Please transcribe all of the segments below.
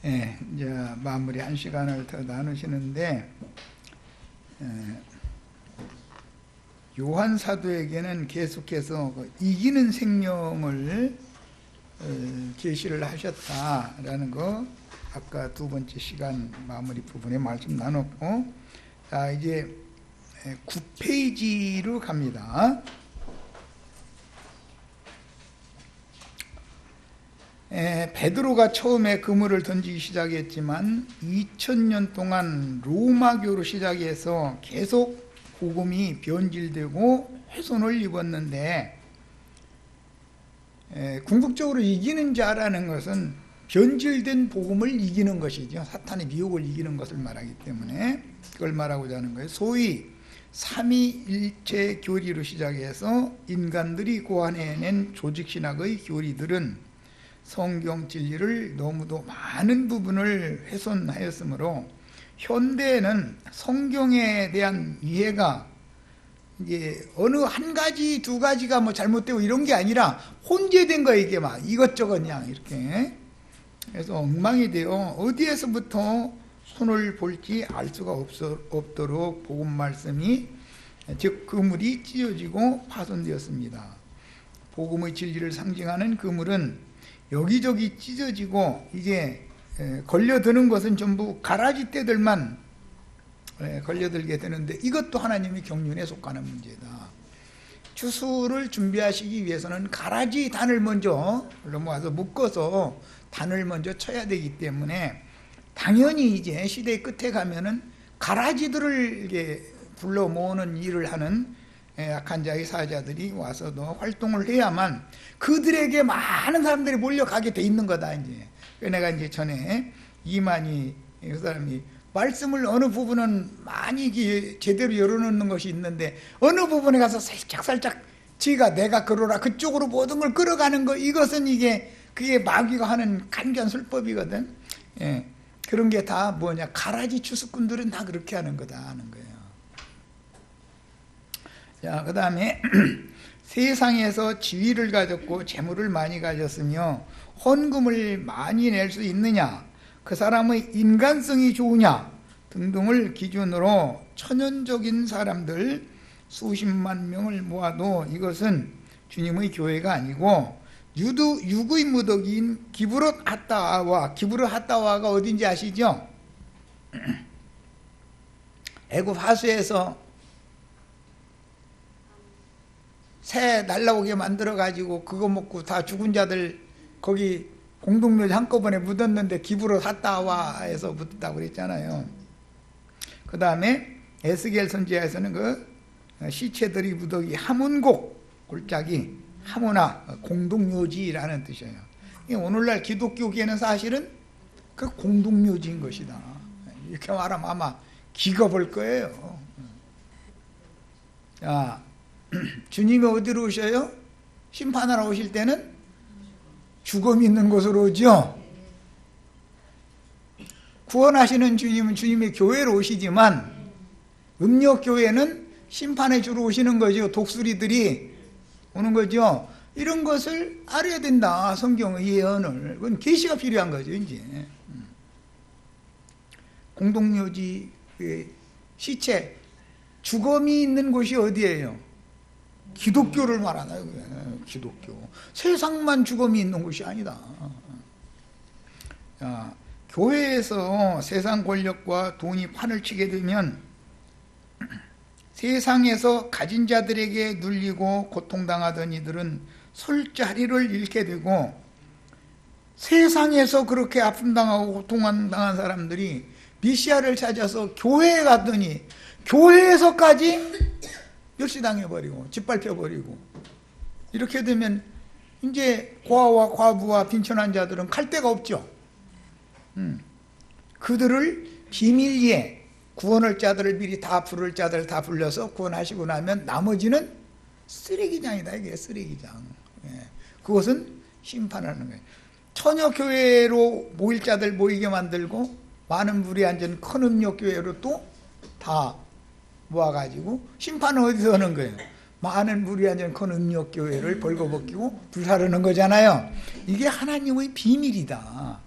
예, 이제 마무리 한 시간을 더 나누시는데, 요한 사도에게는 계속해서 이기는 생명을 계시를 하셨다라는 거 아까 두 번째 시간 마무리 부분에 말씀 나눴고, 자 이제 9페이지로 갑니다. 베드로가 처음에 그물을 던지기 시작했지만 2000년 동안 로마교로 시작해서 계속 복음이 변질되고 훼손을 입었는데, 궁극적으로 이기는 자라는 것은 변질된 복음을 이기는 것이죠. 사탄의 미혹을 이기는 것을 말하기 때문에 그걸 말하고자 하는 거예요. 소위 삼위일체 교리로 시작해서 인간들이 고안해낸 조직신학의 교리들은 성경 진리를 너무도 많은 부분을 훼손하였으므로 현대에는 성경에 대한 이해가 이제 어느 한 가지 두 가지가 뭐 잘못되고 이런 게 아니라 혼재된 거, 이게 막 이것저것 그냥 이렇게 그래서 엉망이 되어 어디에서부터 손을 볼지 알 수가 없도록 복음 말씀이, 즉 그물이 찢어지고 파손되었습니다. 복음의 진리를 상징하는 그물은 여기저기 찢어지고 이게 걸려드는 것은 전부 가라지 떼들만 걸려들게 되는데, 이것도 하나님의 경륜에 속하는 문제다. 추수를 준비하시기 위해서는 가라지 단을 먼저 넘어와서 묶어서 단을 먼저 쳐야 되기 때문에, 당연히 이제 시대의 끝에 가면은 가라지들을 이렇게 불러 모으는 일을 하는 약한 자의 사자들이 와서 더 활동을 해야만 그들에게 많은 사람들이 몰려가게 돼 있는 거다. 이제 내가 이제 전에 이만희 그 사람이 말씀을 어느 부분은 많이 제대로 열어놓는 것이 있는데, 어느 부분에 가서 살짝 내가 그러라 그쪽으로 모든 걸 끌어가는 거, 이것은 그게 마귀가 하는 간교한 술법이거든. 예, 그런 게 다 뭐냐, 가라지 추수꾼들은 다 그렇게 하는 거다 하는 거예요. 자, 그 다음에 세상에서 지위를 가졌고 재물을 많이 가졌으며 헌금을 많이 낼 수 있느냐, 그 사람의 인간성이 좋으냐 등등을 기준으로 천연적인 사람들 수십만 명을 모아도 이것은 주님의 교회가 아니고 육의 무덕인 기브롯 핫다와가 어딘지 아시죠? 애굽 하수에서 새 날라오게 만들어가지고 그거 먹고 다 죽은 자들 거기 공동묘지 한꺼번에 묻었는데 기브롯 핫다와에서 묻었다고 그랬잖아요. 그 다음에 에스겔 선지자에서는 그 시체들이 무더기 하문곡, 골짜기 하모나 공동묘지라는 뜻이에요. 오늘날 기독교계는 사실은 그 공동묘지인 것이다. 이렇게 말하면 아마 기겁할 거예요. 자, 주님이 어디로 오셔요? 심판하러 오실 때는 죽음이 있는 곳으로 오죠. 구원하시는 주님은 주님의 교회로 오시지만 음력교회는 심판에 주로 오시는 거죠. 독수리들이 오는 거죠. 이런 것을 알아야 된다. 성경의 예언을. 그건 계시가 필요한 거죠. 이제 공동묘지, 시체, 죽음이 있는 곳이 어디예요? 기독교를 말하나요? 기독교. 세상만 죽음이 있는 곳이 아니다. 자, 교회에서 세상 권력과 돈이 판을 치게 되면 세상에서 가진 자들에게 눌리고 고통당하던 이들은 술자리를 잃게 되고, 세상에서 그렇게 아픔당하고 고통당한 사람들이 메시아를 찾아서 교회에 갔더니 교회에서까지 멸시당해버리고 짓밟혀버리고, 이렇게 되면 이제 고아와 과부와 빈천한 자들은 갈 데가 없죠. 그들을 비밀리에 구원할 자들을 미리 다 부를 자들을 다 불러서 구원하시고 나면 나머지는 쓰레기장이다. 이게 쓰레기장. 그것은 심판하는 거예요. 처녀교회로 모일 자들 모이게 만들고 많은 물이 앉은 큰 음력교회로 또 다 모아가지고 심판은 어디서 하는 거예요? 많은 물이 앉은 큰 음력교회를 벌거벗기고 불사르는 거잖아요. 이게 하나님의 비밀이다.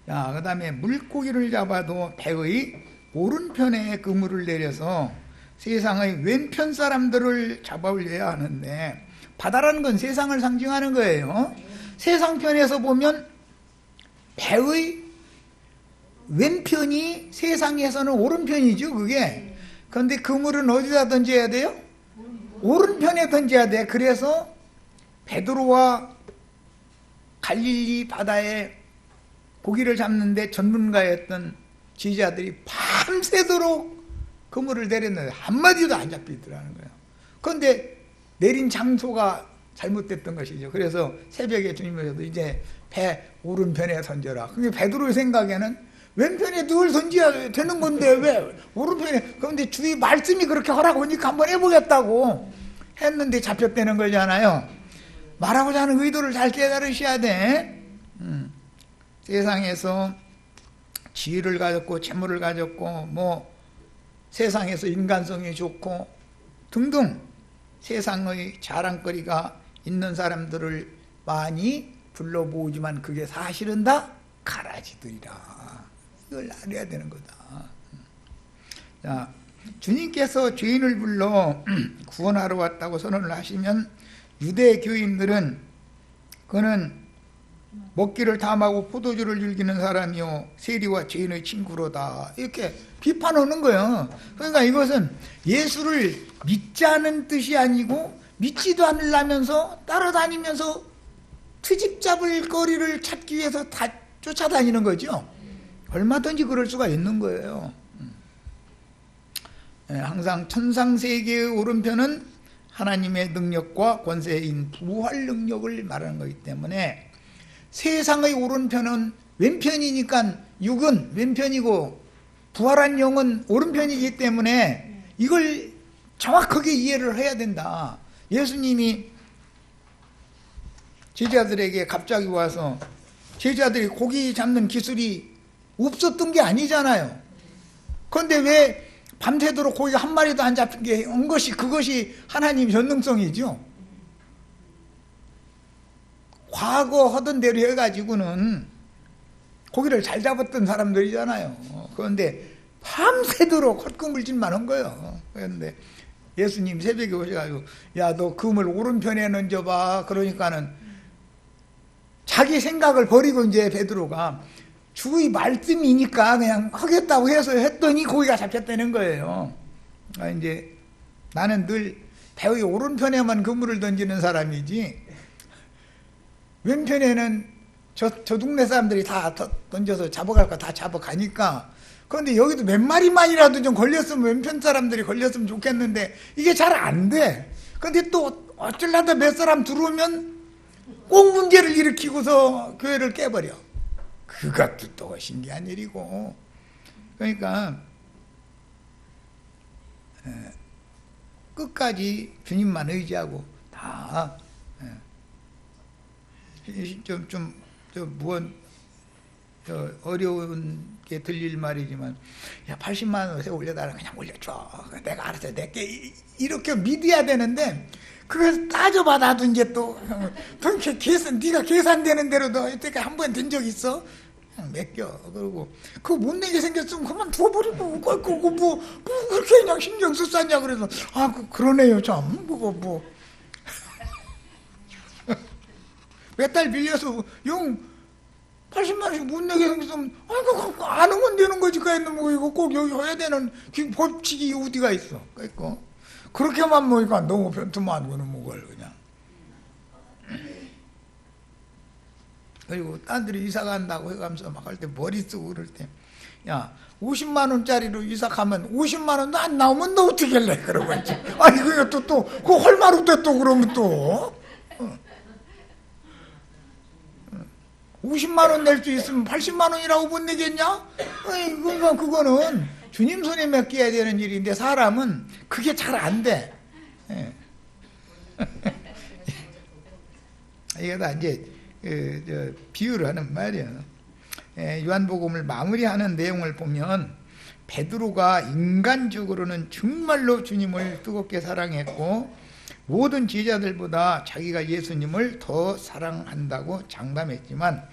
자, 그 다음에 물고기를 잡아도 배의 오른편에 그물을 내려서 세상의 왼편 사람들을 잡아올려야 하는데, 바다라는 건 세상을 상징하는 거예요. 세상 편에서 보면 배의 왼편이 세상에서는 오른편이죠, 그게. 그런데 그물은 어디다 던져야 돼요? 오른편에 던져야 돼. 그래서 베드로와 갈릴리 바다에 고기를 잡는데 전문가였던 제자들이 밤새도록 그물을 내렸는데 한마디도 안 잡히더라는 거예요. 그런데 내린 장소가 잘못됐던 것이죠. 그래서 새벽에 주님께서도 이제 배 오른편에 던져라. 그게 베드로의 생각에는 왼편에 늘 던져야 되는 건데 왜 오른편에. 그런데 주의 말씀이 그렇게 하라고 하니까 한번 해보겠다고 했는데 잡혔다는 거잖아요. 말하고자 하는 의도를 잘 깨달으셔야 돼. 세상에서 지위를 가졌고 재물을 가졌고 뭐 세상에서 인간성이 좋고 등등 세상의 자랑거리가 있는 사람들을 많이 불러보지만 그게 사실은 다 가라지들이라. 이걸 알아야 되는 거다. 자, 주님께서 죄인을 불러 구원하러 왔다고 선언을 하시면 유대 교인들은 그는 먹기를 탐하고 포도주를 즐기는 사람이요 세리와 죄인의 친구로다, 이렇게 비판하는 거예요. 그러니까 이것은 예수를 믿자는 뜻이 아니고 믿지도 않으려면서 따라다니면서 트집 잡을 거리를 찾기 위해서 다 쫓아다니는 거죠. 얼마든지 그럴 수가 있는 거예요. 항상 천상세계의 오른편은 하나님의 능력과 권세인 부활 능력을 말하는 거기 때문에 세상의 오른편은 왼편이니까 육은 왼편이고 부활한 영은 오른편이기 때문에 이걸 정확하게 이해를 해야 된다. 예수님이 제자들에게 갑자기 와서 제자들이 고기 잡는 기술이 없었던 게 아니잖아요. 그런데 왜 밤새도록 고기가 한 마리도 안 잡힌 게 온 것이 그것이 하나님 전능성이죠. 과거 하던 대로 해가지고는 고기를 잘 잡았던 사람들이잖아요. 그런데 밤새도록 헛구물질만 한 거예요. 그런데 예수님 새벽에 오셔가지고 야, 너 그물 오른편에 얹어봐. 그러니까는 자기 생각을 버리고 이제 베드로가 주의 말씀이니까 그냥 하겠다고 해서 했더니 고기가 잡혔다는 거예요. 이제 나는 늘 배의 오른편에만 그물을 던지는 사람이지 왼편에는 저 동네 사람들이 다 던져서 잡아갈 거 다 잡아가니까. 그런데 여기도 몇 마리만이라도 좀 걸렸으면 왼편 사람들이 걸렸으면 좋겠는데 이게 잘 안 돼. 그런데 또 어쩌려다 몇 사람 들어오면 꼭 문제를 일으키고서 교회를 깨버려. 그것도 또 신기한 일이고. 그러니까 끝까지 주님만 의지하고 다 어려운 게 들릴 말이지만 야 80만 원에 올려달라. 그냥 올려줘. 내가 알아서 내게 이렇게 믿어야 되는데 그래서 따져봐. 나도 이제 또 계산 네가 계산되는 대로도 이때까지 한 번 된 적 있어? 그냥 맡겨. 그러고 그거 못 내게 생겼으면 그만 두어버리고 그거 뭐 그렇게 그냥 신경 쓰냐. 그래서 그러네요 참. 몇 달 빌려서 용 80만 원씩 못 내게 생겼으면 안 오면 되는 거지. 뭐 이거 꼭 여기 해야 되는 법칙이 어디가 있어. 그러니까 그렇게만 모니까 너무 변투만 그는 뭘 그냥. 그리고 딴들이 이사 간다고 해가면서 막 할 때 머리 쓰고 그럴 때 야 50만 원짜리로 이사 가면 50만 원도 안 나오면 너 어떻게 할래? 그러고 있지. 아니 그게 또 그거 할 말 없대 또 그러면 또 50만 원 낼 수 있으면 80만 원이라고 못 내겠냐? 아니, 그거는 주님 손에 맡겨야 되는 일인데 사람은 그게 잘 안 돼. 이게 다 이제 비유를 하는 말이에요. 요한복음을 마무리하는 내용을 보면 베드로가 인간적으로는 정말로 주님을 뜨겁게 사랑했고 모든 제자들보다 자기가 예수님을 더 사랑한다고 장담했지만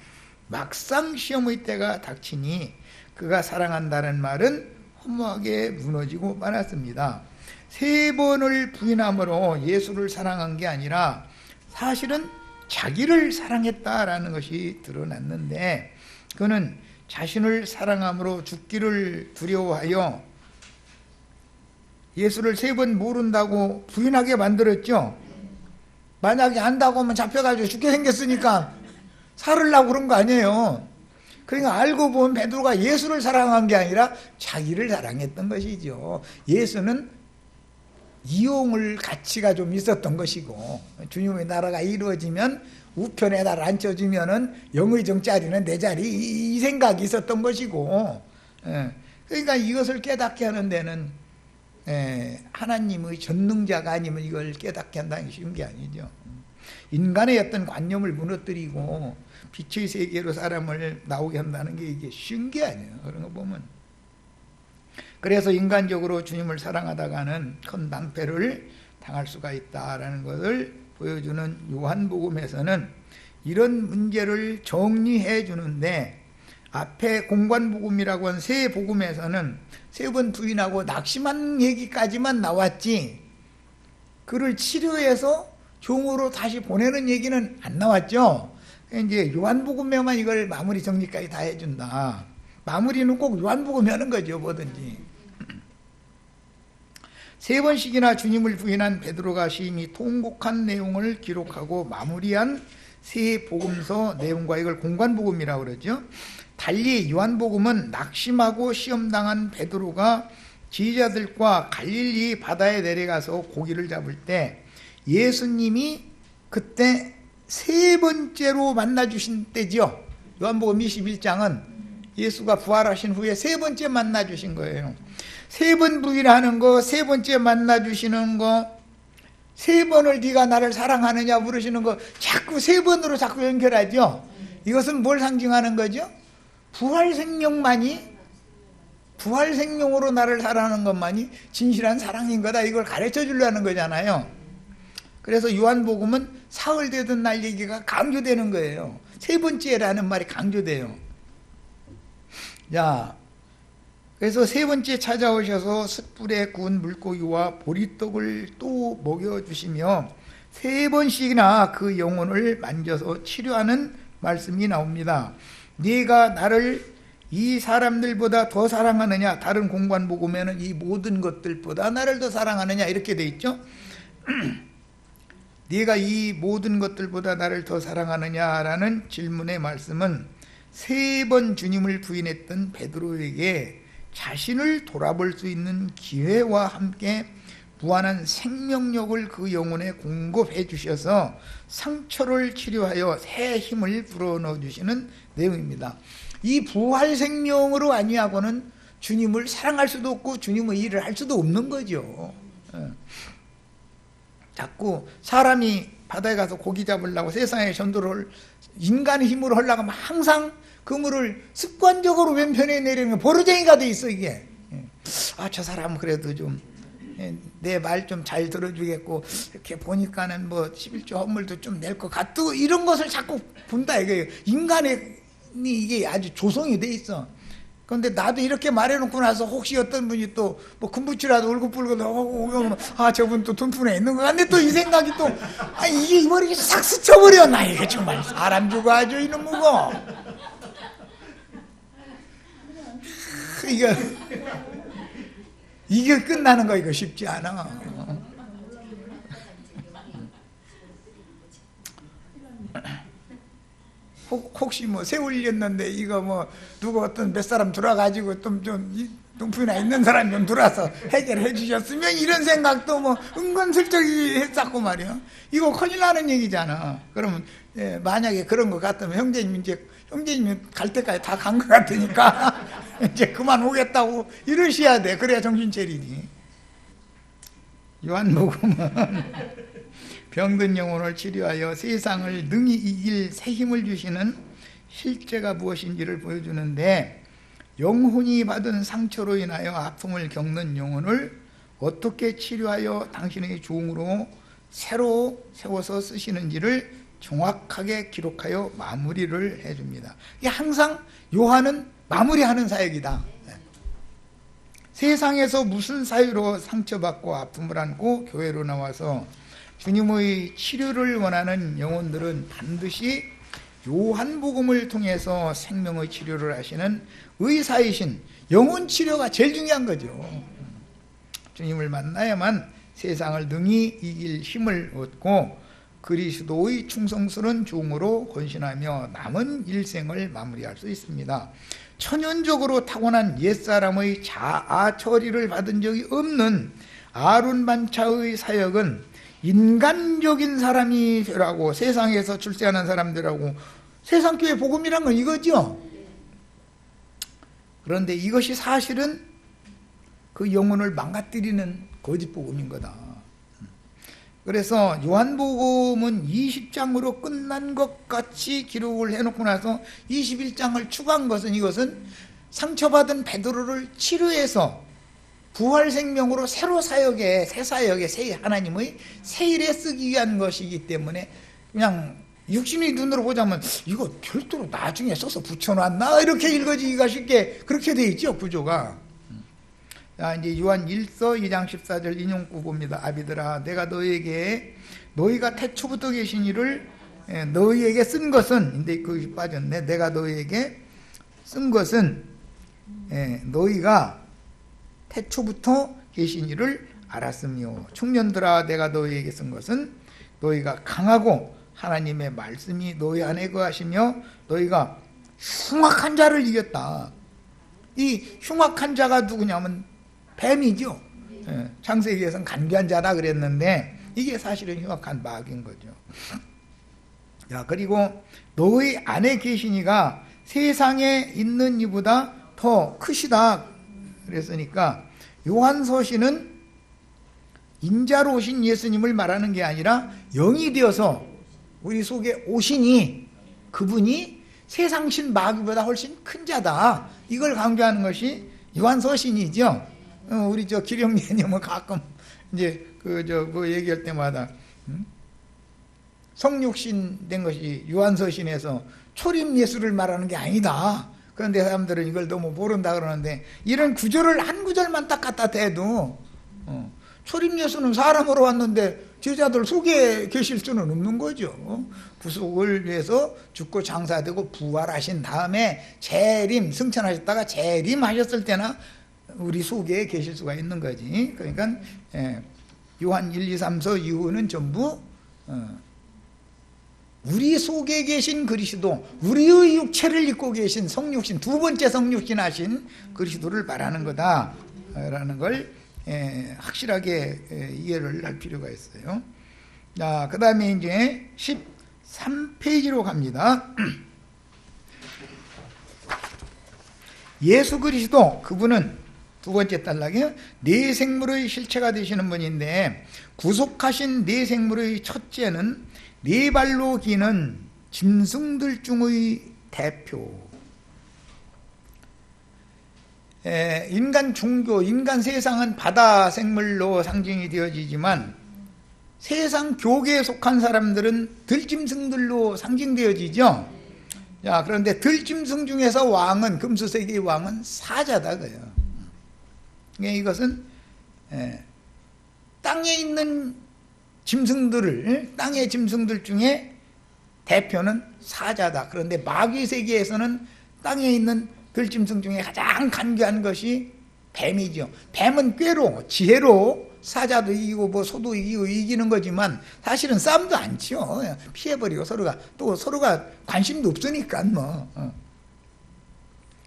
막상 시험의 때가 닥치니 그가 사랑한다는 말은 허무하게 무너지고 말았습니다. 3번을 부인함으로 예수를 사랑한 게 아니라 사실은 자기를 사랑했다라는 것이 드러났는데, 그는 자신을 사랑함으로 죽기를 두려워하여 예수를 3번 모른다고 부인하게 만들었죠. 만약에 안다고 하면 잡혀가지고 죽게 생겼으니까 살으려고 그런 거 아니에요. 그러니까 알고 보면 베드로가 예수를 사랑한 게 아니라 자기를 사랑했던 것이죠. 예수는 이용을 가치가 좀 있었던 것이고, 주님의 나라가 이루어지면 우편에 나를 앉혀주면은 영의 정자리는 내 자리, 이 생각이 있었던 것이고, 그러니까 이것을 깨닫게 하는 데는 하나님의 전능자가 아니면 이걸 깨닫게 한다는 게 쉬운 게 아니죠. 인간의 어떤 관념을 무너뜨리고 빛의 세계로 사람을 나오게 한다는 게 이게 쉬운 게 아니에요. 그런 거 보면. 그래서 인간적으로 주님을 사랑하다가는 큰 낭패를 당할 수가 있다라는 것을 보여주는 요한복음에서는 이런 문제를 정리해 주는데, 앞에 공관복음이라고 한 세 복음에서는 3번 부인하고 낙심한 얘기까지만 나왔지, 그를 치료해서 종으로 다시 보내는 얘기는 안 나왔죠. 이제 요한복음에만 이걸 마무리 정리까지 다 해준다. 마무리는 꼭 요한복음에 하는 거죠, 뭐든지. 3번씩이나 주님을 부인한 베드로가 심히 통곡한 내용을 기록하고 마무리한 세 복음서 내용과 이걸 공관복음이라고 그러죠. 달리 요한복음은 낙심하고 시험당한 베드로가 지휘자들과 갈릴리 바다에 내려가서 고기를 잡을 때 예수님이 그때 3번째로 만나주신 때죠. 요한복음 21장은 예수가 부활하신 후에 3번째 만나주신 거예요. 3번 부인하는 거, 3번째 만나주시는 거, 3번을 네가 나를 사랑하느냐 물으시는 거, 자꾸 3번으로 자꾸 연결하죠. 이것은 뭘 상징하는 거죠? 부활생명으로 나를 사랑하는 것만이 진실한 사랑인 거다, 이걸 가르쳐 주려는 거잖아요. 그래서 요한복음은 사흘 되던 날 얘기가 강조되는 거예요. 3번째라는 말이 강조돼요. 자, 그래서 3번째 찾아오셔서 숯불에 구운 물고기와 보리떡을 또 먹여주시며 3번씩이나 그 영혼을 만져서 치료하는 말씀이 나옵니다. 네가 나를 이 사람들보다 더 사랑하느냐, 다른 공관복음에는 이 모든 것들보다 나를 더 사랑하느냐 이렇게 돼 있죠. 네가 이 모든 것들보다 나를 더 사랑하느냐라는 질문의 말씀은 3번 주님을 부인했던 베드로에게 자신을 돌아볼 수 있는 기회와 함께 무한한 생명력을 그 영혼에 공급해 주셔서 상처를 치료하여 새 힘을 불어넣어 주시는 내용입니다. 이 부활 생명으로 아니하고는 주님을 사랑할 수도 없고 주님의 일을 할 수도 없는 거죠. 자꾸 사람이 바다에 가서 고기 잡으려고 세상에 전도를 인간의 힘으로 하려고 하면 항상 그물을 습관적으로 왼편에 내리는 버르쟁이가 돼 있어, 이게. 저 사람은 그래도 좀 내 말 좀 잘 들어주겠고, 이렇게 보니까는 뭐 11조 헌물도 좀 낼 것 같고, 이런 것을 자꾸 본다, 이게. 인간의 이게 아주 조성이 돼 있어. 그런데 나도 이렇게 말해놓고 나서 혹시 어떤 분이 또 뭐 금부치라도 울긋불긋 오면 저분 또 돈푼에 있는 것 같네, 또 이 생각이 또 이게 머리에 싹 스쳐버려. 나 이게 정말 사람 주고 아주 이놈 무거. 이게 끝나는 거 이거 쉽지 않아. 혹시 뭐 세월이었는데 이거 뭐 누가 어떤 몇 사람 들어가지고 좀 동품이나 있는 사람 좀 들어와서 해결해 주셨으면 이런 생각도 뭐 은근슬쩍이 했었고 말이야. 이거 큰일 나는 얘기잖아. 그러면 만약에 그런 거 같으면 형제님이 갈 때까지 다 간 것 같으니까 이제 그만 오겠다고 이러셔야 돼. 그래야 정신 차리니. 요한복음은 병든 영혼을 치료하여 세상을 능히 이길 새 힘을 주시는 실제가 무엇인지를 보여주는데, 영혼이 받은 상처로 인하여 아픔을 겪는 영혼을 어떻게 치료하여 당신의 종으로 새로 세워서 쓰시는지를 정확하게 기록하여 마무리를 해줍니다. 이게 항상 요한은 마무리하는 사역이다. 세상에서 무슨 사유로 상처받고 아픔을 안고 교회로 나와서 주님의 치료를 원하는 영혼들은 반드시 요한복음을 통해서 생명의 치료를 하시는 의사이신 영혼 치료가 제일 중요한 거죠. 주님을 만나야만 세상을 능히 이길 힘을 얻고 그리스도의 충성스러운 종으로 헌신하며 남은 일생을 마무리할 수 있습니다. 천연적으로 타고난 옛사람의 자아 처리를 받은 적이 없는 아론 반차의 사역은 인간적인 사람이라고, 세상에서 출세하는 사람들하고, 세상교회 복음이란 건 이거죠. 그런데 이것이 사실은 그 영혼을 망가뜨리는 거짓 복음인 거다. 그래서 요한복음은 20장으로 끝난 것 같이 기록을 해놓고 나서 21장을 추가한 것은, 이것은 상처받은 베드로를 치료해서 부활생명으로 새로 사역에, 새 사역에, 새 하나님의 새 일에 쓰기 위한 것이기 때문에, 그냥 육신의 눈으로 보자면 이거 별도로 나중에 써서 붙여놨나 이렇게 읽어지기가 쉽게 그렇게 돼 있죠, 구조가. 자, 이제 요한 1서 2장 14절 인용구 봅니다. 아비들아, 내가 너희가 태초부터 계신 이를 너희에게 쓴 것은, 근데 거기 빠졌네. 내가 너희에게 쓴 것은 너희가 태초부터 계신 이를 알았으며, 청년들아, 내가 너희에게 쓴 것은 너희가 강하고 하나님의 말씀이 너희 안에 거하시며 너희가 흉악한 자를 이겼다. 이 흉악한 자가 누구냐면 뱀이죠. 창세기에서는 간교한 자다 그랬는데 이게 사실은 흉악한 마귀인 거죠. 자, 그리고 너희 안에 계신 이가 세상에 있는 이보다 더 크시다 그랬으니까, 요한서신은 인자로 오신 예수님을 말하는 게 아니라 영이 되어서 우리 속에 오시니 그분이 세상신 마귀보다 훨씬 큰 자다, 이걸 강조하는 것이 요한서신이죠. 우리 기령님은 가끔 이제 그 얘기할 때마다 성육신 된 것이 요한서신에서 초림 예수를 말하는 게 아니다. 그런데 사람들은 이걸 너무 모른다 그러는데, 이런 구절을 한 구절만 딱 갖다 대도 초림 예수는 사람으로 왔는데 제자들 속에 계실 수는 없는 거죠. 구속을 위해서 죽고 장사되고 부활하신 다음에 재림, 승천하셨다가 재림하셨을 때나 우리 속에 계실 수가 있는 거지. 그러니까 요한 1, 2, 3서 이후는 전부 우리 속에 계신 그리스도, 우리의 육체를 입고 계신 성육신, 두 번째 성육신 하신 그리스도를 말하는 거다라는 걸 확실하게 이해를 할 필요가 있어요. 자, 그 다음에 이제 13페이지로 갑니다. 예수 그리스도, 그분은 두 번째 단락이요, 네 생물의 실체가 되시는 분인데, 구속하신 네 생물의 첫째는 네 발로 기는 짐승들 중의 대표. 인간 종교, 인간 세상은 바다 생물로 상징이 되어지지만 세상 교계에 속한 사람들은 들짐승들로 상징되어지죠. 자, 그런데 들짐승 중에서 왕은, 금수세계의 왕은 사자다 그래요. 이것은 땅에 있는 짐승들을, 땅의 짐승들 중에 대표는 사자다. 그런데 마귀 세계에서는 땅에 있는 들짐승 중에 가장 간교한 것이 뱀이죠. 뱀은 꾀로, 지혜로 사자도 이기고 소도 이기고 이기는 거지만 사실은 싸움도 안 치요. 피해버리고 서로가 관심도 없으니까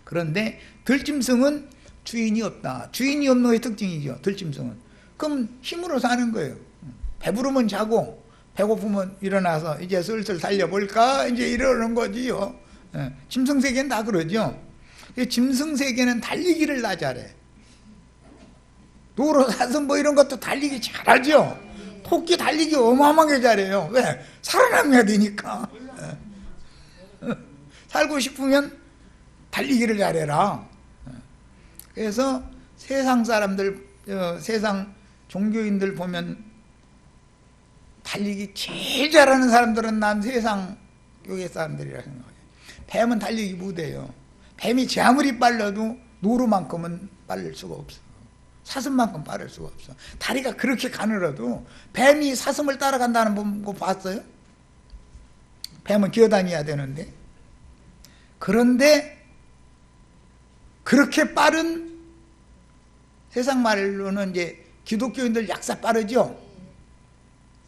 그런데 들짐승은 주인이 없다. 주인이 없는 게 특징이죠. 들짐승은. 그럼 힘으로 사는 거예요. 배부르면 자고 배고프면 일어나서 이제 슬슬 달려볼까 이제 이러는 거지요. 짐승 세계는 다 그러죠. 짐승 세계는 달리기를 다 잘해. 노루사슴 이런 것도 달리기 잘하죠. 토끼 달리기 어마어마하게 잘해요. 왜? 살아남아야 되니까. 살고 싶으면 달리기를 잘해라. 그래서 세상 사람들, 세상 종교인들 보면 달리기 제일 잘하는 사람들은 난 세상 교회 사람들이라 생각해요. 뱀은 달리기 못해요. 뱀이 제 아무리 빨라도 노루만큼은 빠를 수가 없어. 사슴만큼 빠를 수가 없어. 다리가 그렇게 가늘어도 뱀이 사슴을 따라간다는 거 봤어요? 뱀은 기어다녀야 되는데. 그런데 그렇게 빠른, 세상 말로는 이제 기독교인들 약사 빠르죠?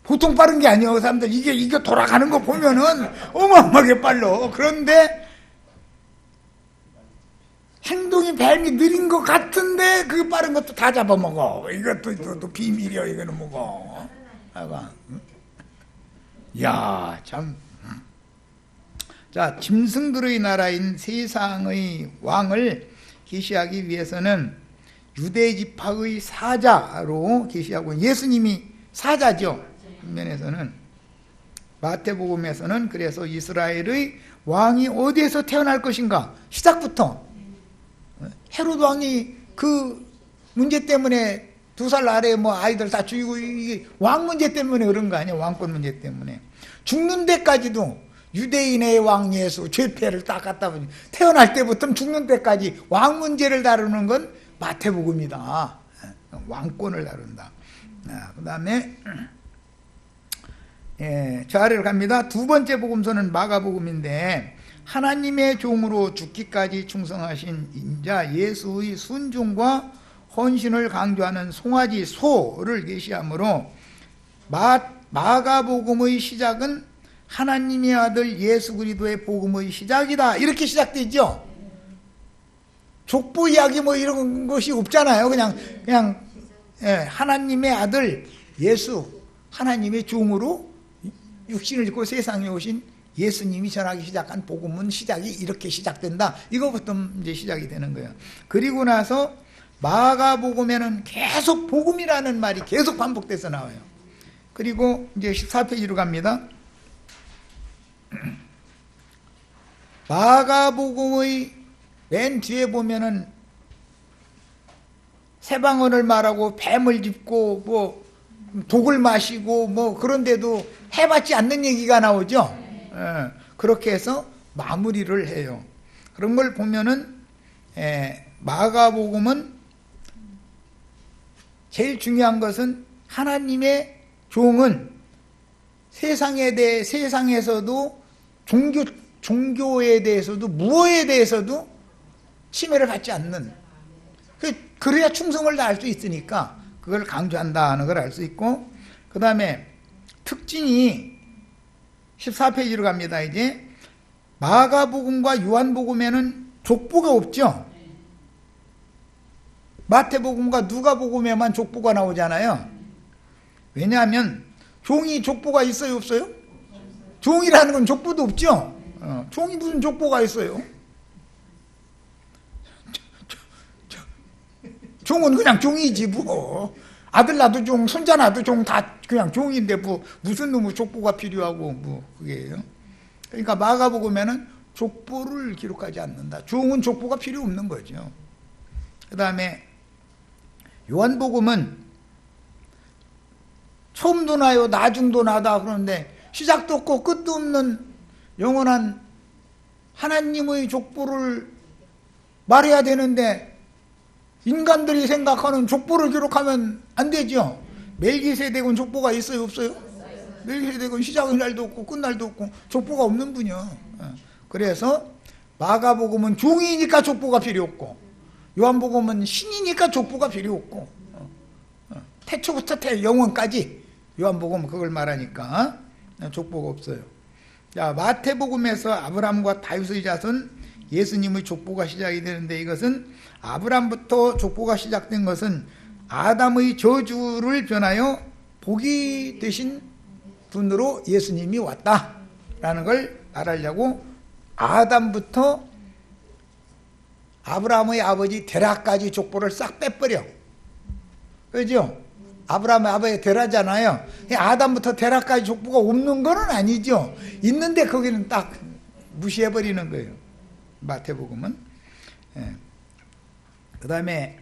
보통 빠른 게 아니에요. 사람들 이게 돌아가는 거 보면은 어마어마하게 빨라. 그런데 행동이 뱀이 느린 것 같은데 그 빠른 것도 다 잡아먹어. 이것도 또 비밀이야. 이거는 뭐고. 봐봐. 야, 참. 자, 짐승들의 나라인 세상의 왕을 계시하기 위해서는 유대 지파의 사자로 계시하고, 예수님이 사자죠. 한면에서는 마태복음에서는 그래서 이스라엘의 왕이 어디에서 태어날 것인가, 시작부터 헤롯 왕이 그 문제 때문에 2살 아래 아이들 다 죽이고, 이게 왕 문제 때문에 그런 거 아니에요. 왕권 문제 때문에. 죽는 데까지도 유대인의 왕 예수 죄패를 딱 갖다 보니 태어날 때부터 죽는 데까지 왕 문제를 다루는 건 마태복음이다. 왕권을 다룬다. 그 다음에 저 아래로 갑니다. 두 번째 복음서는 마가복음인데, 하나님의 종으로 죽기까지 충성하신 인자 예수의 순종과 헌신을 강조하는 송아지 소를 계시하므로 마가복음의 시작은 하나님의 아들 예수 그리스도의 복음의 시작이다. 이렇게 시작되죠. 족보 이야기 이런 것이 없잖아요. 그냥 하나님의 아들 예수, 하나님의 종으로 육신을 입고 세상에 오신 예수님이 전하기 시작한 복음은 시작이 이렇게 시작된다. 이거부터 이제 시작이 되는 거예요. 그리고 나서 마가복음에는 계속 복음이라는 말이 계속 반복돼서 나와요. 그리고 이제 14페이지로 갑니다. 마가복음의 맨 뒤에 보면은 세방언을 말하고 뱀을 짚고 독을 마시고 그런데도 해봤지 않는 얘기가 나오죠. 그렇게 해서 마무리를 해요. 그런 걸 보면은 마가복음은 제일 중요한 것은 하나님의 종은 세상에서도 종교에 대해서도 무엇에 대해서도 침해를 받지 않는, 그래야 충성을 다할 수 있으니까 그걸 강조한다는 걸 알 수 있고, 그 다음에 특징이 14페이지로 갑니다. 이제 마가복음과 요한복음에는 족보가 없죠. 마태복음과 누가복음에만 족보가 나오잖아요. 왜냐하면 종이 족보가 있어요, 없어요? 종이라는 건 족보도 없죠. 종이 무슨 족보가 있어요? 종은 그냥 종이지 뭐. 아들 낳아도 종, 손자 낳아도 종, 다 그냥 종인데 무슨 놈의 족보가 필요하고 그게요. 그러니까 마가복음에는 족보를 기록하지 않는다. 종은 족보가 필요 없는 거죠. 그 다음에 요한복음은 처음도 나요, 나중도 나다 그러는데 시작도 없고 끝도 없는 영원한 하나님의 족보를 말해야 되는데 인간들이 생각하는 족보를 기록하면 안 되죠. 멜기세덱은 족보가 있어요, 없어요? 멜기세덱은 시작의 날도 없고 끝날도 없고 족보가 없는 분이요. 그래서 마가복음은 종이니까 족보가 필요 없고, 요한복음은 신이니까 족보가 필요 없고, 태초부터 영원까지 요한복음은 그걸 말하니까 족보가 없어요. 자, 마태복음에서 아브라함과 다윗의 자손 예수님의 족보가 시작이 되는데, 이것은 아브라함부터 족보가 시작된 것은 아담의 저주를 변하여 복이 되신 분으로 예수님이 왔다라는 걸 말하려고 아담부터 아브라함의 아버지 데라까지 족보를 싹 빼버려. 그죠? 아브라함의 아버지 데라잖아요. 아담부터 데라까지 족보가 없는 건 아니죠. 있는데 거기는 딱 무시해버리는 거예요. 마태복음은. 그 다음에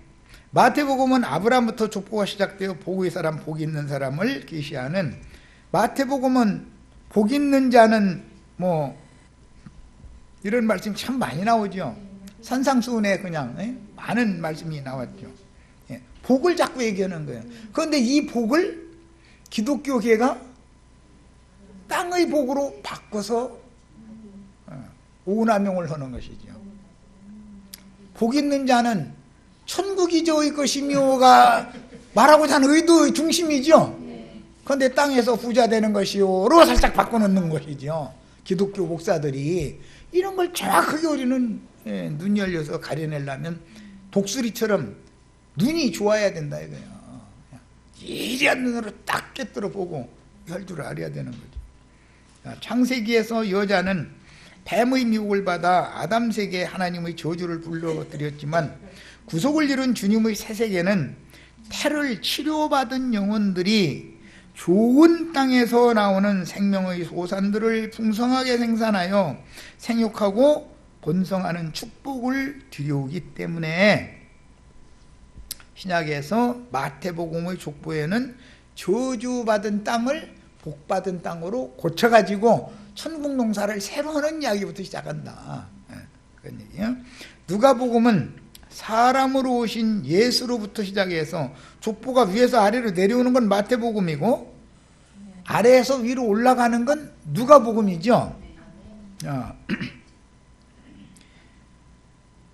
마태복음은 아브라함부터 족보가 시작되어 복의 사람, 복이 있는 사람을 계시하는 마태복음은 복 있는 자는 뭐 이런 말씀이 참 많이 나오죠. 산상수훈에 그냥 많은 말씀이 나왔죠. 복을 자꾸 얘기하는 거예요. 그런데 이 복을 기독교계가 땅의 복으로 바꿔서 오남용을 하는 것이죠. 복 있는 자는 천국이 저의 것이며가 말하고자 하는 의도의 중심이죠. 그런데 땅에서 부자 되는 것이요로 살짝 바꿔놓는 것이죠. 기독교 목사들이 이런 걸 정확하게 우리는 눈 열려서 가려내려면 독수리처럼 눈이 좋아야 된다 이거예요. 예리한 눈으로 딱 꿰뚫어 보고 할 줄 알아야 되는 거죠. 창세기에서 여자는 뱀의 미혹을 받아 아담 세계에 하나님의 저주를 불러들였지만 구속을 이룬 주님의 새 세계는 태를 치료받은 영혼들이 좋은 땅에서 나오는 생명의 소산들을 풍성하게 생산하여 생육하고 번성하는 축복을 들여오기 때문에 신약에서 마태복음의 족보에는 저주받은 땅을 복받은 땅으로 고쳐가지고 천국 농사를 새로 하는 이야기부터 시작한다. 그런 얘기예요. 누가복음은 사람으로 오신 예수로부터 시작해서 족보가 위에서 아래로 내려오는 건 마태복음이고 아래에서 위로 올라가는 건 누가복음이죠.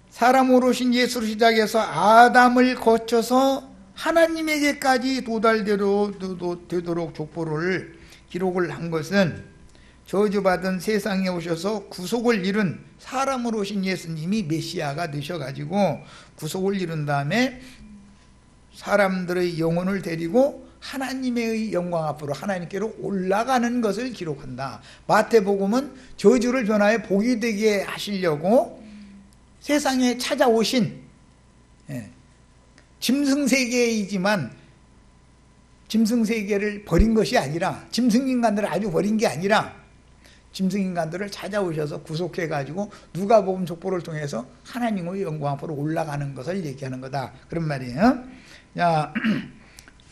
사람으로 오신 예수로 시작해서 아담을 거쳐서 하나님에게까지 도달되도록 족보를 기록을 한 것은 저주받은 세상에 오셔서 구속을 이룬 사람으로 오신 예수님이 메시아가 되셔가지고 구속을 이룬 다음에 사람들의 영혼을 데리고 하나님의 영광 앞으로 하나님께로 올라가는 것을 기록한다. 마태복음은 저주를 변화해 복이 되게 하시려고 세상에 찾아오신 짐승세계이지만 짐승세계를 버린 것이 아니라 짐승인간들을 아주 버린 게 아니라 짐승인간들을 찾아오셔서 구속해가지고 누가복음 족보를 통해서 하나님의 영광 앞으로 올라가는 것을 얘기하는 거다. 그런 말이에요. 자,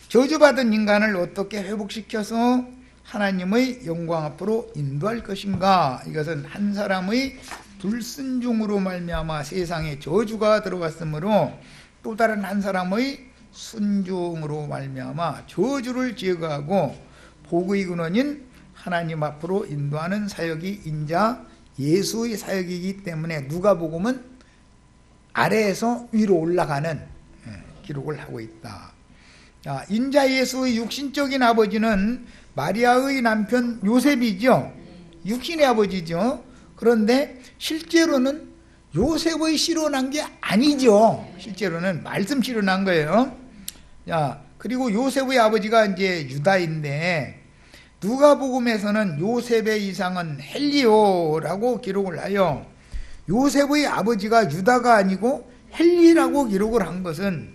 저주받은 인간을 어떻게 회복시켜서 하나님의 영광 앞으로 인도할 것인가? 이것은 한 사람의 불순종으로 말미암아 세상에 저주가 들어갔으므로 또 다른 한 사람의 순종으로 말미암아 저주를 제거하고 복의 근원인 하나님 앞으로 인도하는 사역이 인자 예수의 사역이기 때문에 누가복음은 아래에서 위로 올라가는 기록을 하고 있다. 인자 예수의 육신적인 아버지는 마리아의 남편 요셉이죠. 육신의 아버지죠. 그런데 실제로는 요셉의 씨로 난 게 아니죠. 실제로는 말씀 씨로 난 거예요. 그리고 요셉의 아버지가 이제 유다인데 누가복음에서는 요셉의 이상은 헬리오라고 기록을 하여 요셉의 아버지가 유다가 아니고 헬리라고 기록을 한 것은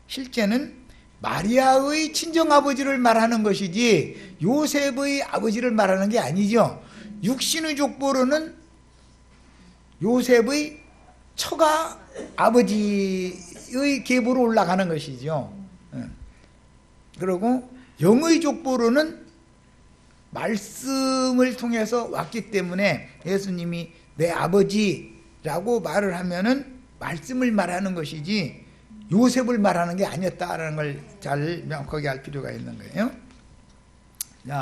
실제는 마리아의 친정아버지를 말하는 것이지 요셉의 아버지를 말하는 게 아니죠. 육신의 족보로는 요셉의 처가 아버지의 계보로 올라가는 것이죠. 그리고 영의 족보로는 말씀을 통해서 왔기 때문에 예수님이 내 아버지라고 말을 하면은 말씀을 말하는 것이지 요셉을 말하는 게 아니었다라는 걸 잘 명확하게 알 필요가 있는 거예요.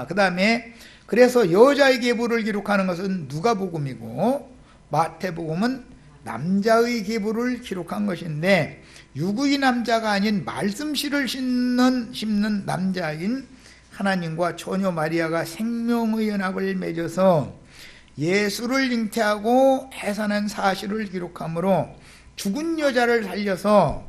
그 다음에 그래서 여자의 계보를 기록하는 것은 누가복음이고 마태복음은 남자의 계보를 기록한 것인데 육의 남자가 아닌 말씀씨를 심는 남자인 하나님과 처녀 마리아가 생명의 연합을 맺어서 예수를 잉태하고 해산한 사실을 기록하므로 죽은 여자를 살려서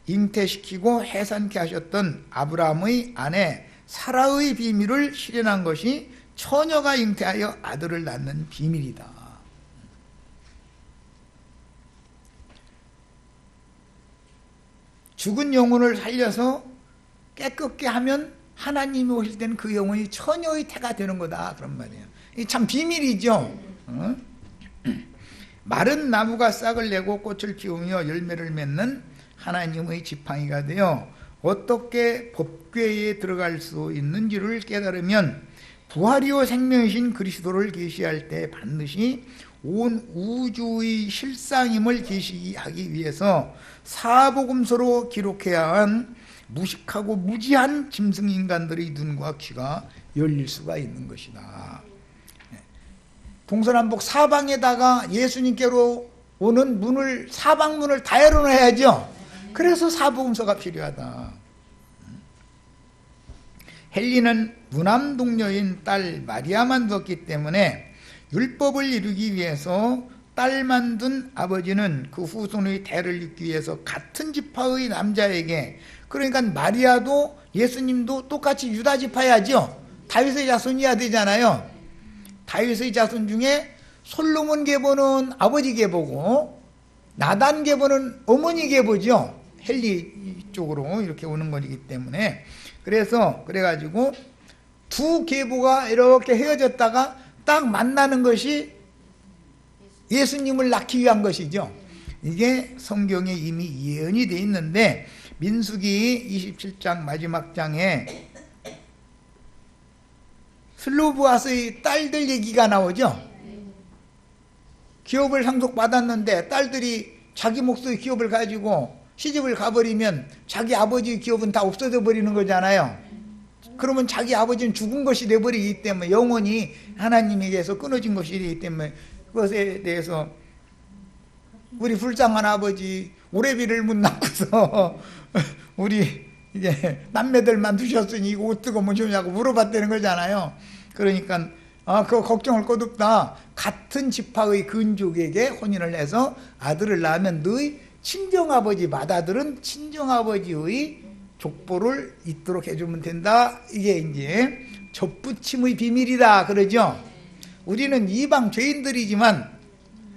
잉태시키고 해산케 하셨던 아브라함의 아내 사라의 비밀을 실현한 것이 처녀가 잉태하여 아들을 낳는 비밀이다. 죽은 영혼을 살려서 깨끗게 하면 하나님이 오실 때는 그 영혼이 처녀의 태가 되는 거다. 그런 말이에요. 이게 참 비밀이죠. 마른 나무가 싹을 내고 꽃을 피우며 열매를 맺는 하나님의 지팡이가 되어 어떻게 법궤에 들어갈 수 있는지를 깨달으면 부활이요 생명이신 그리스도를 계시할 때 반드시 온 우주의 실상임을 계시하기 위해서 사복음서로 기록해야 한 무식하고 무지한 짐승인간들의 눈과 귀가 열릴 수가 있는 것이다. 동서남북 사방에다가 예수님께로 오는 문을, 사방문을 다 열어놔야죠. 그래서 사복음서가 필요하다. 헨리는 무남동녀인 딸 마리아만 뒀기 때문에 율법을 이루기 위해서 딸만 둔 아버지는 그 후손의 대를 잇기 위해서 같은 지파의 남자에게, 그러니까 마리아도 예수님도 똑같이 유다 지파야죠. 다윗의 자손이어야 되잖아요. 다윗의 자손 중에 솔로몬 계보는 아버지 계보고 나단 계보는 어머니 계보죠. 헨리 쪽으로 이렇게 오는 거기 때문에. 그래가지고 두 계보가 이렇게 헤어졌다가 딱 만나는 것이 예수님을 낳기 위한 것이죠. 이게 성경에 이미 예언이 되어 있는데, 민수기 27장 마지막 장에 슬로브아스의 딸들 얘기가 나오죠. 기업을 상속받았는데 딸들이 자기 목소리 기업을 가지고 시집을 가버리면 자기 아버지의 기업은 다 없어져 버리는 거잖아요. 그러면 자기 아버지는 죽은 것이 돼버리기 때문에, 영원히 하나님에게서 끊어진 것이 되기 때문에, 그것에 대해서 우리 불쌍한 아버지 오레비를 못 낳고서 우리 이제 남매들만 두셨으니 이거 어떻게 뭐냐고 물어봤다는 거잖아요. 그러니까 그거 걱정할 것 없다. 같은 지파의 근족에게 혼인을 해서 아들을 낳으면 너희 친정아버지 맏아들은 친정아버지의 족보를 잇도록 해주면 된다. 이게 이제 접붙임의 비밀이다 그러죠. 우리는 이방 죄인들이지만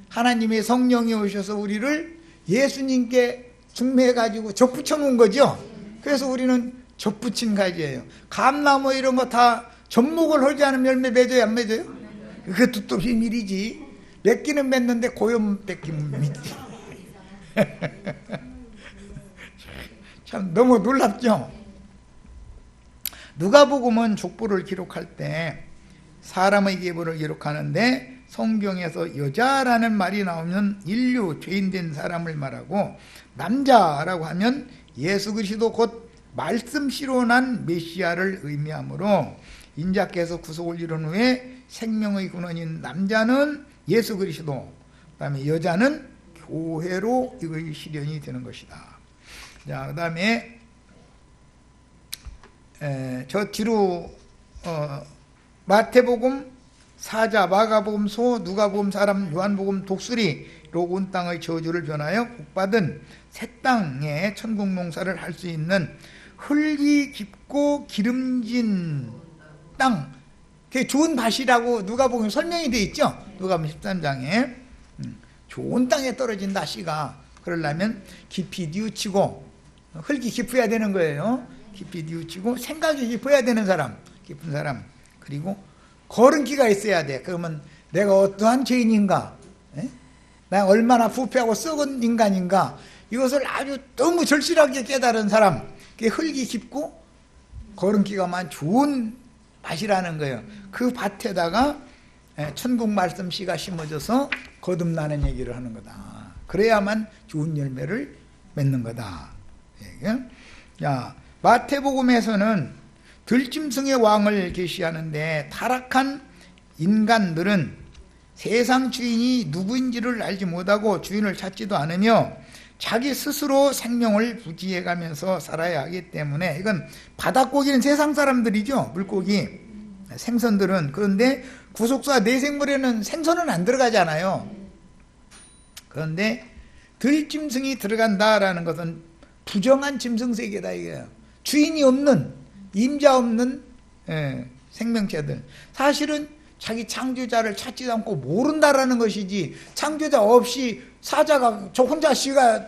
하나님의 성령이 오셔서 우리를 예수님께 중매해가지고 접붙여 놓은 거죠. 그래서 우리는 접붙인 가지예요. 감나무 이런 거 다 접목을 하지 않으면 열매 맺어요, 안 맺어요? 그것도 또 비밀이지. 맺기는 맺는데 고염 뺏기면 믿지. 참 너무 놀랍죠. 누가복음은 족보를 기록할 때 사람의 계보를 기록하는데, 성경에서 여자라는 말이 나오면 인류 죄인된 사람을 말하고, 남자라고 하면 예수 그리스도 곧 말씀씨로 난 메시아를 의미하므로, 인자께서 구속을 이룬 후에 생명의 근원인 남자는 예수 그리스도, 그 다음에 여자는 교회로 이것이 실현이 되는 것이다. 자, 그 다음에 저 뒤로 마태복음 사자, 마가복음 소, 누가복음 사람, 요한복음 독수리로 온 땅의 저주를 변하여 복받은 새 땅에 천국 농사를 할 수 있는 흙이 깊고 기름진 땅, 그게 좋은 밭이라고 누가복음 설명이 되어 있죠. 누가복음 13장에 좋은 땅에 떨어진다. 씨가 그러려면 깊이 뉘우치고, 흙이 깊어야 되는 거예요. 깊이 뉘우치고 생각이 깊어야 되는 사람, 깊은 사람, 그리고 거른기가 있어야 돼. 그러면 내가 어떠한 죄인인가, 내가 얼마나 부패하고 썩은 인간인가, 이것을 아주 너무 절실하게 깨달은 사람, 그게 흙이 깊고 거른기가 많은 좋은 밭이라는 거예요. 그 밭에다가 천국 말씀 씨가 심어져서 거듭나는 얘기를 하는 거다. 그래야만 좋은 열매를 맺는 거다. 자, 마태복음에서는 들짐승의 왕을 계시하는데, 타락한 인간들은 세상 주인이 누구인지를 알지 못하고 주인을 찾지도 않으며 자기 스스로 생명을 부지해가면서 살아야 하기 때문에, 이건 바닷고기는 세상 사람들이죠. 물고기, 생선들은. 그런데 구속사 내생물에는 생선은 안 들어가잖아요. 그런데 들짐승이 들어간다라는 것은 부정한 짐승 세계다 이거예요. 주인이 없는, 임자 없는 생명체들. 사실은 자기 창조자를 찾지도 않고 모른다라는 것이지, 창조자 없이 사자가 저 혼자 씨가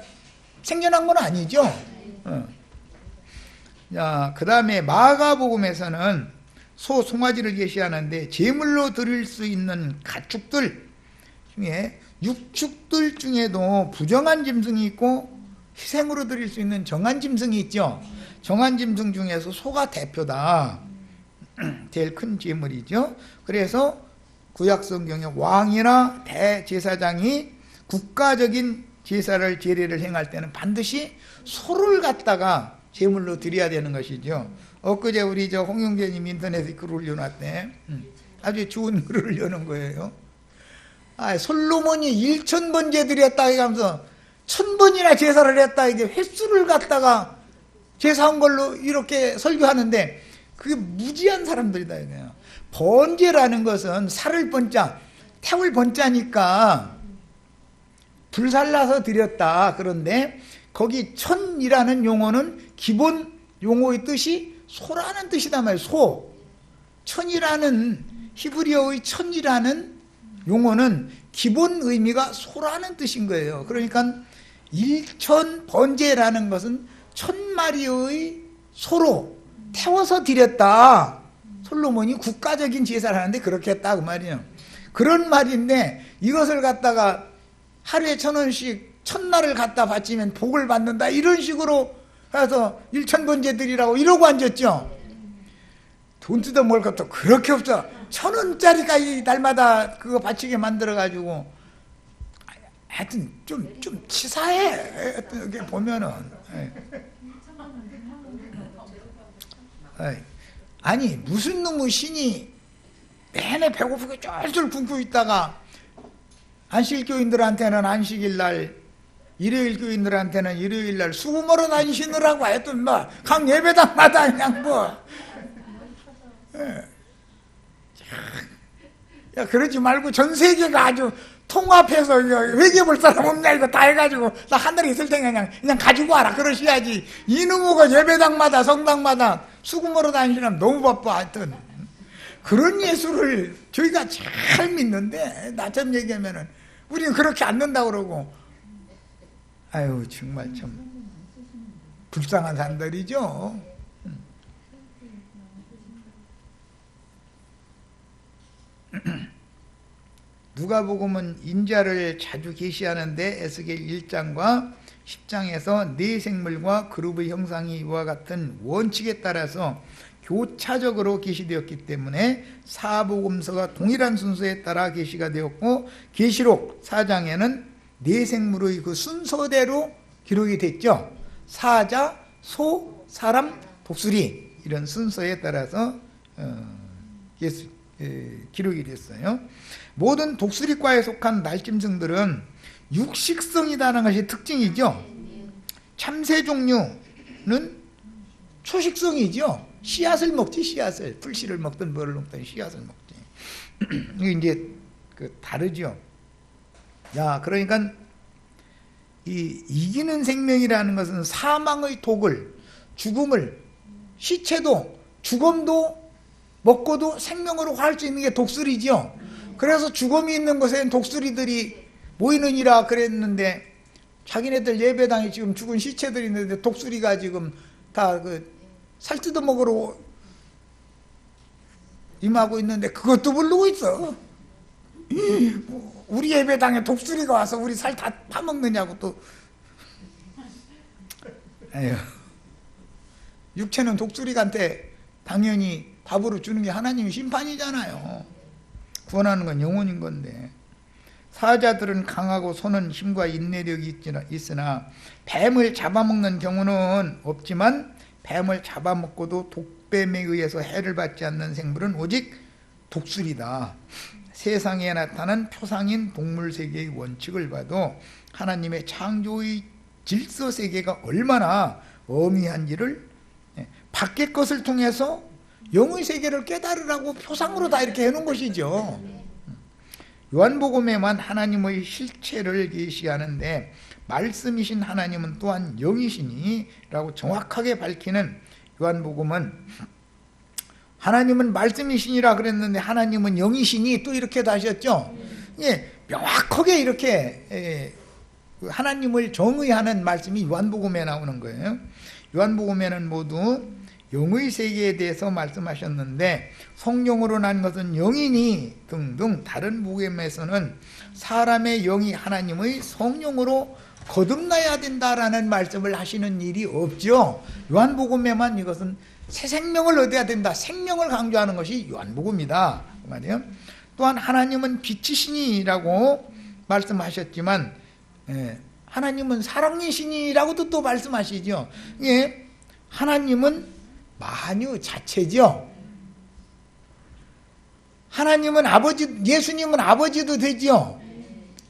생겨난 건 아니죠. 자, 그 다음에 마가복음에서는 소, 송아지를 계시하는데, 제물로 드릴 수 있는 가축들 중에, 육축들 중에도 부정한 짐승이 있고 희생으로 드릴 수 있는 정한 짐승이 있죠. 정한 짐승 중에서 소가 대표다. 제일 큰 제물이죠. 그래서 구약 성경에 왕이나 대제사장이 국가적인 제사를 제례를 행할 때는 반드시 소를 갖다가 제물로 드려야 되는 것이죠. 엊그제 우리 저 홍영재님 인터넷에 글을 올려놨대. 아주 좋은 글을 올려놓은 거예요. 솔로몬이 1000번째 드렸다 하면서 1000번이나 제사를 했다, 이게 횟수를 갖다가 제사한 걸로 이렇게 설교하는데 그게 무지한 사람들이다 이거예요. 번제라는 것은 살을 번자, 태울 번자니까 불살라서 드렸다. 그런데 거기 천이라는 용어는 기본 용어의 뜻이 소라는 뜻이다 말이에요. 소. 천이라는 히브리어의 천이라는 용어는 기본 의미가 소라는 뜻인 거예요. 그러니까 1000 번제라는 것은 1000마리의 소로 태워서 드렸다. 솔로몬이 국가적인 제사를 하는데 그렇게 했다 그 말이에요. 그런 말인데 이것을 갖다가 하루에 1000원씩 1000날을 갖다 바치면 복을 받는다, 이런 식으로 해서 1000번제 드리라고 이러고 앉았죠. 돈 뜯어 먹을 것도 그렇게 없어. 1000원짜리까지 날마다 그거 바치게 만들어가지고 하여튼 좀 치사해. 이렇게 보면은. 아니 무슨 놈의 신이 내내 배고프게 쫄쫄 굶고 있다가 안식 교인들한테는 안식일 날, 일요일 교인들한테는 일요일 날 수금으로 다니시느라고 하여튼 뭐 각 예배당마다 그냥 뭐 야, 그러지 말고 전 세계가 아주 통합해서 회개 볼 사람 없냐 이거 다 해가지고 나 하늘에 있을 테니까 그냥 가지고 와라 그러셔야지. 이놈의 예배당마다 성당마다 수금으로 다니시면 너무 바빠. 하여튼 그런 예수를 저희가 잘 믿는데 나처럼 얘기하면은 우리는 그렇게 안 된다고 그러고, 아유 정말 참 불쌍한 사람들이죠. 누가복음은 인자를 자주 계시하는데 에스겔 1장과 10장에서 네 생물과 그룹의 형상이 이와 같은 원칙에 따라서 교차적으로 계시되었기 때문에 사복음서가 동일한 순서에 따라 계시가 되었고, 계시록 4장에는 네 생물의 그 순서대로 기록이 됐죠. 사자, 소, 사람, 독수리, 이런 순서에 따라서 기록이 됐어요. 모든 독수리과에 속한 날짐승들은 육식성이라는 것이 특징이죠. 참새 종류는 초식성이죠. 씨앗을 먹지, 씨앗을. 풀씨를 먹든 뭐를 먹든 씨앗을 먹지. 이게 이제 다르죠. 야, 그러니까 이기는 생명이라는 것은 사망의 독을, 죽음을, 시체도, 죽음도 먹고도 생명으로 할 수 있는 게 독수리죠. 그래서 죽음이 있는 곳에는 독수리들이 모이느니라 그랬는데, 자기네들 예배당에 지금 죽은 시체들이 있는데 독수리가 지금 다 살 뜯어 먹으러 임하고 있는데 그것도 모르고 있어. 우리 예배당에 독수리가 와서 우리 살 다 파먹느냐고 또. 에휴. 육체는 독수리한테 당연히 밥으로 주는 게 하나님의 심판이잖아요. 구원하는 건 영혼인 건데. 사자들은 강하고 소는 힘과 인내력이 있으나 뱀을 잡아먹는 경우는 없지만, 뱀을 잡아먹고도 독뱀에 의해서 해를 받지 않는 생물은 오직 독수리다. 세상에 나타난 표상인 동물세계의 원칙을 봐도 하나님의 창조의 질서세계가 얼마나 엄미한지를 밖의 것을 통해서 영의 세계를 깨달으라고 표상으로 다 이렇게 해놓은 것이죠. 요한복음에만 하나님의 실체를 계시하는데 말씀이신 하나님은 또한 영이시니 라고 정확하게 밝히는 요한복음은, 하나님은 말씀이시니라 그랬는데 하나님은 영이시니 또 이렇게 하셨죠. 예, 명확하게 이렇게 하나님을 정의하는 말씀이 요한복음에 나오는 거예요. 요한복음에는 모두 영의 세계에 대해서 말씀하셨는데, 성령으로 난 것은 영이니 등등 다른 복음에서는 사람의 영이 하나님의 성령으로 거듭나야 된다라는 말씀을 하시는 일이 없죠. 요한복음에만 이것은 새 생명을 얻어야 된다, 생명을 강조하는 것이 요한복음이다 그 말이에요. 또한 하나님은 빛이시니라고 말씀하셨지만, 하나님은 사랑이시니라고도 또 말씀하시죠. 예, 하나님은 만유 자체죠. 하나님은 아버지, 예수님은 아버지도 되죠.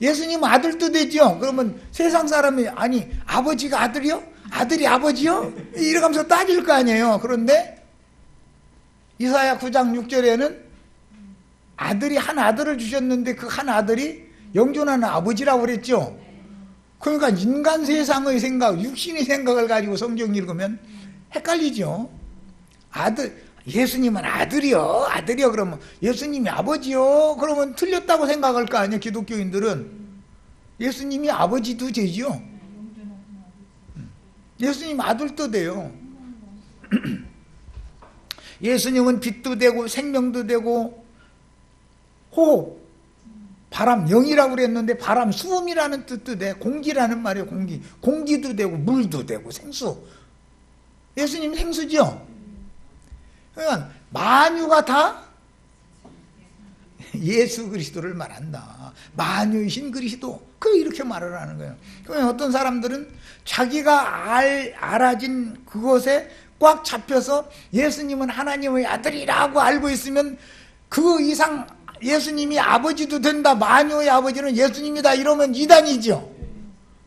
예수님은 아들도 되죠. 그러면 세상 사람이 아니 아버지가 아들이요? 아들이 아버지요? 이러면서 따질 거 아니에요. 그런데 이사야 9장 6절에는 아들이 한 아들을 주셨는데 그 한 아들이 영존하는 아버지라고 그랬죠. 그러니까 인간 세상의 생각, 육신의 생각을 가지고 성경 읽으면 헷갈리죠. 아들, 예수님은 아들이요, 아들이요. 그러면 예수님이 아버지요. 그러면 틀렸다고 생각할 거 아니에요. 기독교인들은 예수님이 아버지도 되죠. 예수님 아들도 돼요. 예수님은 빛도 되고 생명도 되고 호흡, 바람, 영이라고 그랬는데 바람, 수음이라는 뜻도 돼. 공기라는 말이에요. 공기도 되고 물도 되고 생수. 예수님 생수죠. 그러니까 만유가 다 예수 그리스도를 말한다. 만유이신 그리스도. 이렇게 말을 하는 거예요. 그러면 어떤 사람들은 자기가 알아진 그것에 꽉 잡혀서 예수님은 하나님의 아들이라고 알고 있으면 그 이상 예수님이 아버지도 된다, 만유의 아버지는 예수님이다 이러면 이단이죠.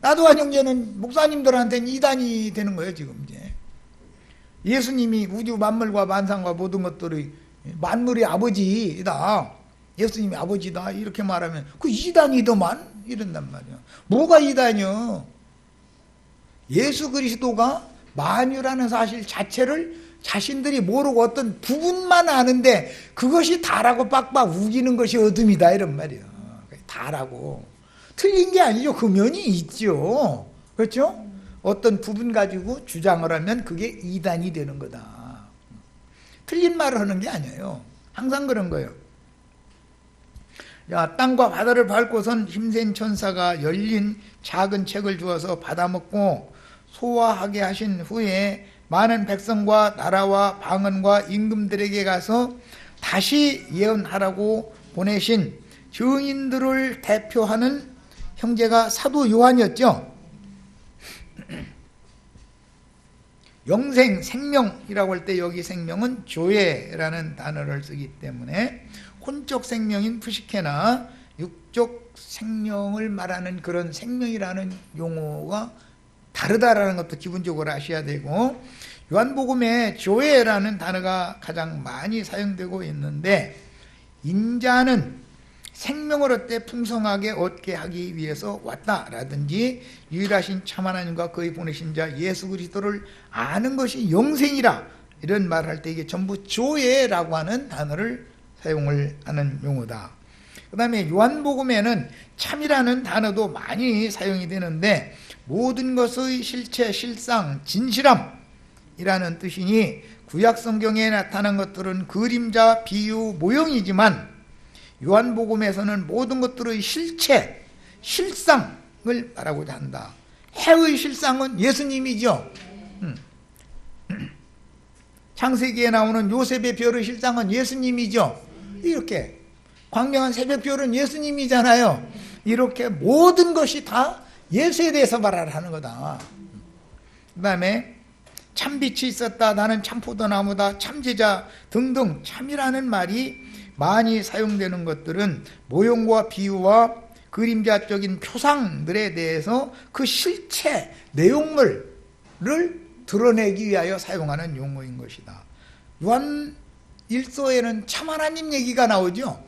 나도한 형제는 목사님들한테는 이단이 되는 거예요. 지금 이제 예수님이 우주 만물과 만상과 모든 것들의 만물의 아버지다, 예수님이 아버지다 이렇게 말하면 그 이단이더만 이런단 말이야. 뭐가 이단이요? 예수 그리스도가 만유라는 사실 자체를 자신들이 모르고 어떤 부분만 아는데 그것이 다라고 빡빡 우기는 것이 어둠이다 이런 말이에요. 다라고 틀린 게 아니죠. 그 면이 있죠. 그렇죠? 어떤 부분 가지고 주장을 하면 그게 이단이 되는 거다. 틀린 말을 하는 게 아니에요. 항상 그런 거예요. 야, 땅과 바다를 밟고선 힘센 천사가 열린 작은 책을 주어서 받아먹고 소화하게 하신 후에 많은 백성과 나라와 방언과 임금들에게 가서 다시 예언하라고 보내신 증인들을 대표하는 형제가 사도 요한이었죠. 영생, 생명이라고 할 때 여기 생명은 조예라는 단어를 쓰기 때문에 혼적 생명인 푸시케나 육적 생명을 말하는 그런 생명이라는 용어가 다르다라는 것도 기본적으로 아셔야 되고, 요한복음에 조예라는 단어가 가장 많이 사용되고 있는데, 인자는 생명을 얻되 풍성하게 얻게 하기 위해서 왔다라든지 유일하신 참 하나님과 그의 보내신 자 예수 그리스도를 아는 것이 영생이라 이런 말을 할 때 이게 전부 조예라고 하는 단어를 사용을 하는 용어다. 그 다음에 요한복음에는 참이라는 단어도 많이 사용이 되는데 모든 것의 실체, 실상, 진실함이라는 뜻이니 구약성경에 나타난 것들은 그림자, 비유, 모형이지만 요한복음에서는 모든 것들의 실체, 실상을 말하고자 한다. 해의 실상은 예수님이죠. 창세기에 나오는 요셉의 별의 실상은 예수님이죠. 이렇게 광명한 새벽별은 예수님이잖아요. 이렇게 모든 것이 다 예수에 대해서 말하는 거다. 그 다음에 참빛이 있었다, 나는 참포도나무다, 참제자 등등 참이라는 말이 많이 사용되는 것들은 모형과 비유와 그림자적인 표상들에 대해서 그 실체, 내용물을 드러내기 위하여 사용하는 용어인 것이다. 요한 1서에는 참 하나님 얘기가 나오죠.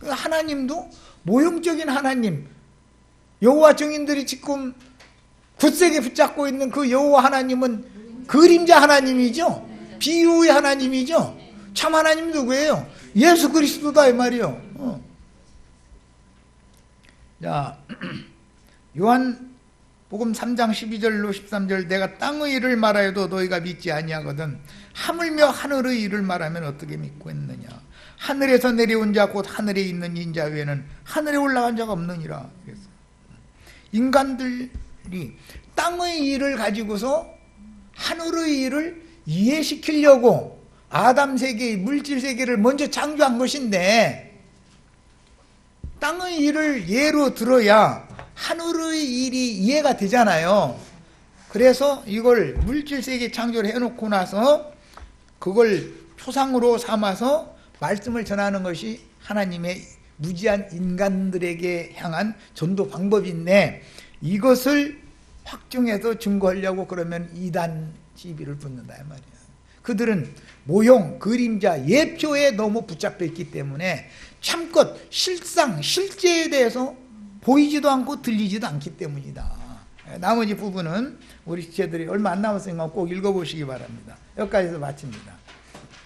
하나님도 모형적인 하나님, 여호와 증인들이 지금 굳세게 붙잡고 있는 그 여호와 하나님은 그림자 하나님이죠. 비유의 하나님이죠. 참 하나님 누구예요? 예수 그리스도다 이 말이요. 자, 요한 복음 3장 12절로 13절 내가 땅의 일을 말하여도 너희가 믿지 아니하거든 하물며 하늘의 일을 말하면 어떻게 믿고 있느냐. 하늘에서 내려온 자 곧 하늘에 있는 인자 외에는 하늘에 올라간 자가 없느니라. 그래서 인간들이 땅의 일을 가지고서 하늘의 일을 이해시키려고 아담 세계, 물질 세계를 먼저 창조한 것인데 땅의 일을 예로 들어야 하늘의 일이 이해가 되잖아요. 그래서 이걸 물질 세계 창조를 해놓고 나서 그걸 표상으로 삼아서 말씀을 전하는 것이 하나님의 무지한 인간들에게 향한 전도 방법인데 이것을 확증해서 증거하려고 그러면 이단 시비를 붙는다 이 말이야. 그들은 모형, 그림자, 예표에 너무 붙잡혀 있기 때문에 참껏 실상, 실제에 대해서 보이지도 않고 들리지도 않기 때문이다. 나머지 부분은 우리 지체들이 얼마 안 남았으니까 꼭 읽어보시기 바랍니다. 여기까지서 마칩니다.